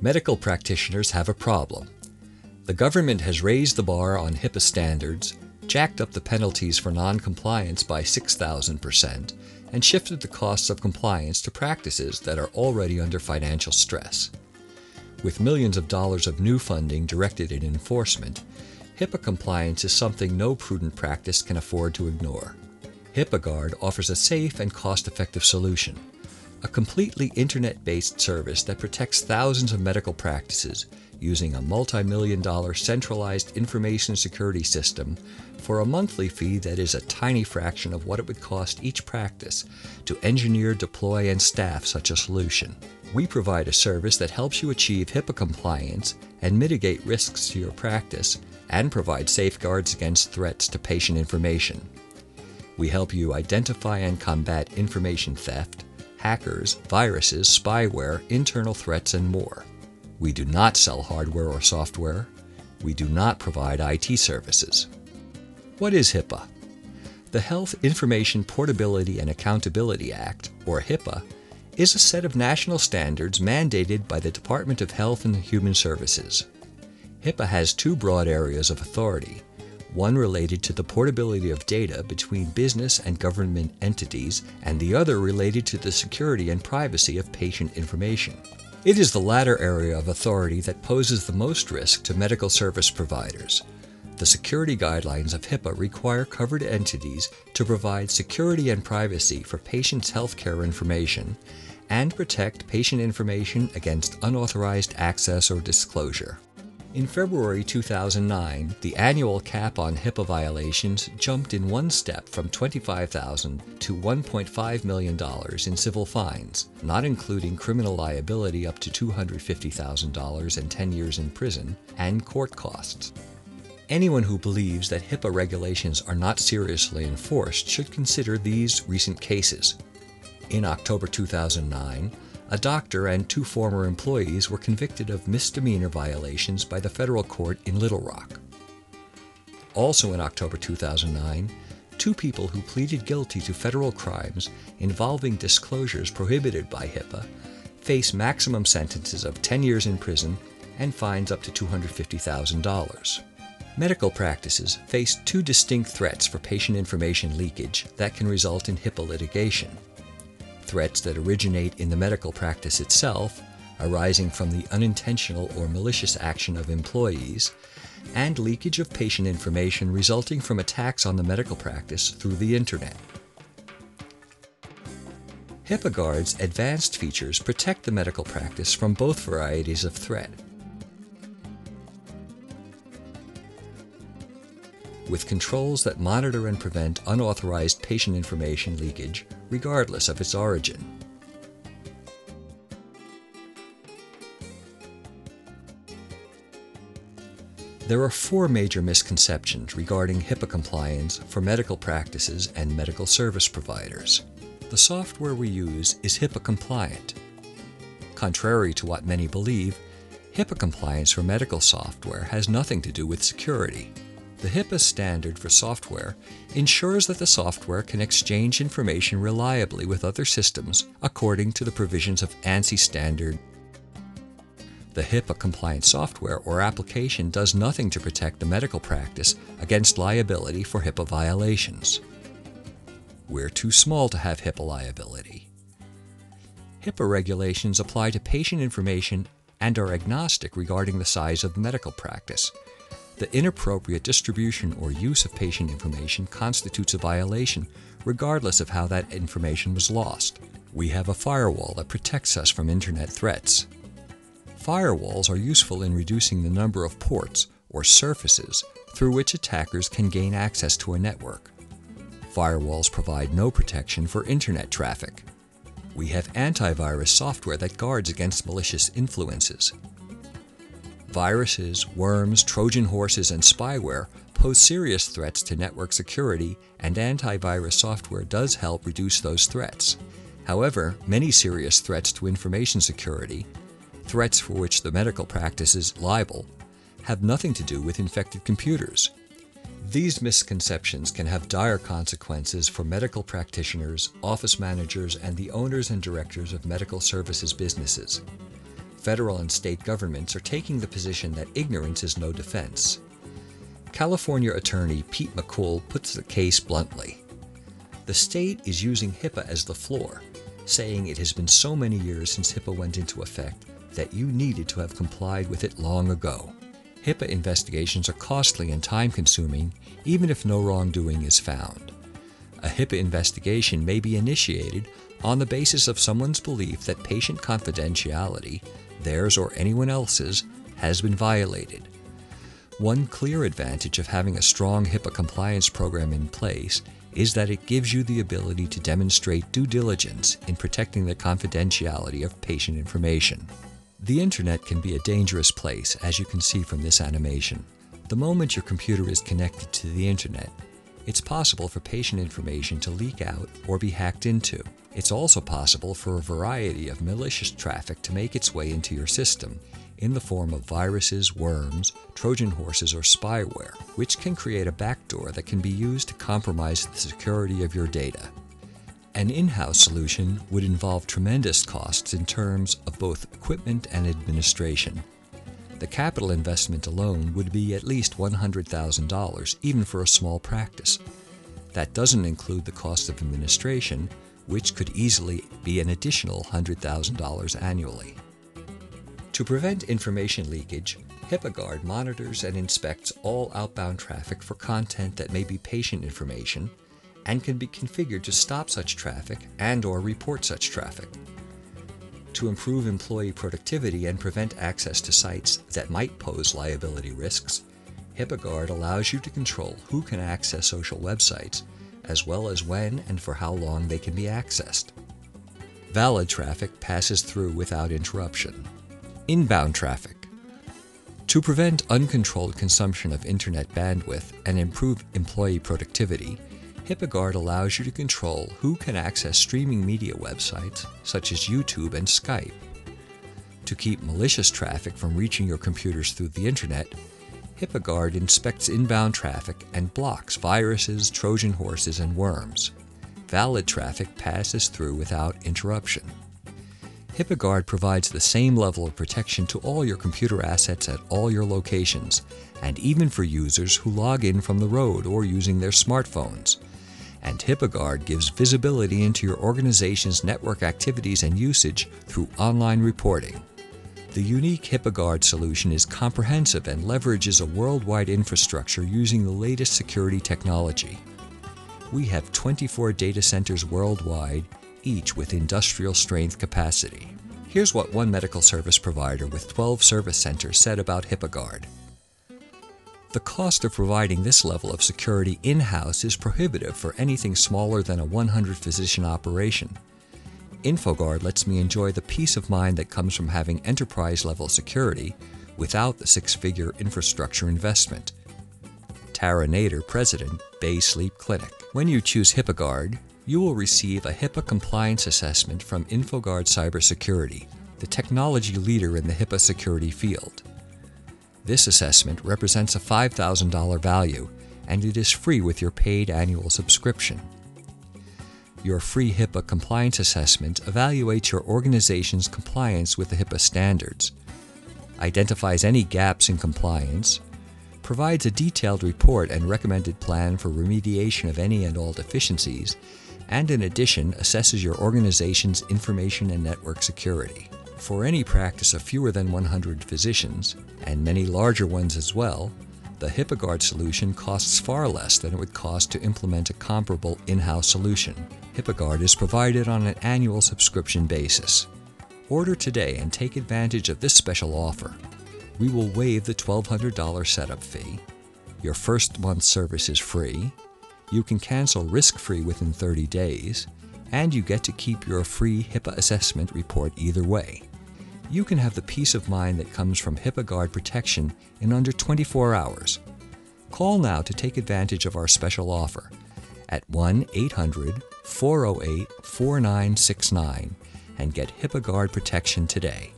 Medical practitioners have a problem. The government has raised the bar on HIPAA standards, jacked up the penalties for non-compliance by 6,000%, and shifted the costs of compliance to practices that are already under financial stress. With millions of dollars of new funding directed at enforcement, HIPAA compliance is something no prudent practice can afford to ignore. HIPAAGuard offers a safe and cost-effective solution, a completely internet-based service that protects thousands of medical practices using a multi-million-dollar centralized information security system for a monthly fee that is a tiny fraction of what it would cost each practice to engineer, deploy, and staff such a solution. We provide a service that helps you achieve HIPAA compliance and mitigate risks to your practice and provide safeguards against threats to patient information. We help you identify and combat information theft, hackers, viruses, spyware, internal threats, and more. We do not sell hardware or software. We do not provide IT services. What is HIPAA? The Health Information Portability and Accountability Act, or HIPAA, is a set of national standards mandated by the Department of Health and Human Services. HIPAA has two broad areas of authority, one related to the portability of data between business and government entities, and the other related to the security and privacy of patient information. It is the latter area of authority that poses the most risk to medical service providers. The security guidelines of HIPAA require covered entities to provide security and privacy for patients' healthcare information and protect patient information against unauthorized access or disclosure. In February 2009, the annual cap on HIPAA violations jumped in one step from $25,000 to $1.5 million in civil fines, not including criminal liability up to $250,000 and 10 years in prison, and court costs. Anyone who believes that HIPAA regulations are not seriously enforced should consider these recent cases. In October 2009, a doctor and two former employees were convicted of misdemeanor violations by the federal court in Little Rock. Also in October 2009, two people who pleaded guilty to federal crimes involving disclosures prohibited by HIPAA face maximum sentences of 10 years in prison and fines up to $250,000. Medical practices face two distinct threats for patient information leakage that can result in HIPAA litigation. Threats that originate in the medical practice itself, arising from the unintentional or malicious action of employees, and leakage of patient information resulting from attacks on the medical practice through the Internet. HIPAAGuard's advanced features protect the medical practice from both varieties of threat. With controls that monitor and prevent unauthorized patient information leakage, regardless of its origin. There are four major misconceptions regarding HIPAA compliance for medical practices and medical service providers. The software we use is HIPAA compliant. Contrary to what many believe, HIPAA compliance for medical software has nothing to do with security. The HIPAA standard for software ensures that the software can exchange information reliably with other systems according to the provisions of ANSI standard. The HIPAA-compliant software or application does nothing to protect the medical practice against liability for HIPAA violations. We're too small to have HIPAA liability. HIPAA regulations apply to patient information and are agnostic regarding the size of the medical practice. The inappropriate distribution or use of patient information constitutes a violation, regardless of how that information was lost. We have a firewall that protects us from Internet threats. Firewalls are useful in reducing the number of ports or surfaces through which attackers can gain access to a network. Firewalls provide no protection for Internet traffic. We have antivirus software that guards against malicious influences. Viruses, worms, Trojan horses, and spyware pose serious threats to network security, and antivirus software does help reduce those threats. However, many serious threats to information security, threats for which the medical practice is liable, have nothing to do with infected computers. These misconceptions can have dire consequences for medical practitioners, office managers, and the owners and directors of medical services businesses. federal and state governments are taking the position that ignorance is no defense. California attorney Pete McCool puts the case bluntly. The state is using HIPAA as the floor, saying it has been so many years since HIPAA went into effect that you needed to have complied with it long ago. HIPAA investigations are costly and time-consuming, even if no wrongdoing is found. A HIPAA investigation may be initiated on the basis of someone's belief that patient confidentiality, theirs or anyone else's, has been violated. One clear advantage of having a strong HIPAA compliance program in place is that it gives you the ability to demonstrate due diligence in protecting the confidentiality of patient information. The internet can be a dangerous place, as you can see from this animation. The moment your computer is connected to the internet, it's possible for patient information to leak out or be hacked into. It's also possible for a variety of malicious traffic to make its way into your system in the form of viruses, worms, Trojan horses, or spyware, which can create a backdoor that can be used to compromise the security of your data. An in-house solution would involve tremendous costs in terms of both equipment and administration. The capital investment alone would be at least $100,000, even for a small practice. That doesn't include the cost of administration, which could easily be an additional $100,000 annually. To prevent information leakage, HIPAA monitors and inspects all outbound traffic for content that may be patient information and can be configured to stop such traffic and/or report such traffic. To improve employee productivity and prevent access to sites that might pose liability risks, HIPAA allows you to control who can access social websites, as well as when and for how long they can be accessed. Valid traffic passes through without interruption. Inbound traffic. To prevent uncontrolled consumption of internet bandwidth and improve employee productivity, HIPAA allows you to control who can access streaming media websites such as YouTube and Skype. To keep malicious traffic from reaching your computers through the internet, HIPAA inspects inbound traffic and blocks viruses, Trojan horses, and worms. Valid traffic passes through without interruption. HIPAA provides the same level of protection to all your computer assets at all your locations, and even for users who log in from the road or using their smartphones. And HIPAA gives visibility into your organization's network activities and usage through online reporting. The unique HIPAA solution is comprehensive and leverages a worldwide infrastructure using the latest security technology. We have 24 data centers worldwide, each with industrial strength capacity. Here's what one medical service provider with 12 service centers said about HIPAA. The cost of providing this level of security in-house is prohibitive for anything smaller than a 100-physician operation. InfoGuard lets me enjoy the peace of mind that comes from having enterprise-level security without the six-figure infrastructure investment. Tara Nader, President, Bay Sleep Clinic. When you choose HIPAA, you will receive a HIPAA compliance assessment from InfoGuard Cybersecurity, the technology leader in the HIPAA security field. This assessment represents a $5,000 value, and it is free with your paid annual subscription. Your free HIPAA compliance assessment evaluates your organization's compliance with the HIPAA standards, identifies any gaps in compliance, provides a detailed report and recommended plan for remediation of any and all deficiencies, and in addition assesses your organization's information and network security. For any practice of fewer than 100 physicians, and many larger ones as well, the HIPAA solution costs far less than it would cost to implement a comparable in-house solution. HIPAA is provided on an annual subscription basis. Order today and take advantage of this special offer. We will waive the $1,200 setup fee. Your first month's service is free. You can cancel risk-free within 30 days, and you get to keep your free HIPAA assessment report either way. You can have the peace of mind that comes from HIPAA protection in under 24 hours. Call now to take advantage of our special offer at 1-800-408-4969 and get HIPAA protection today.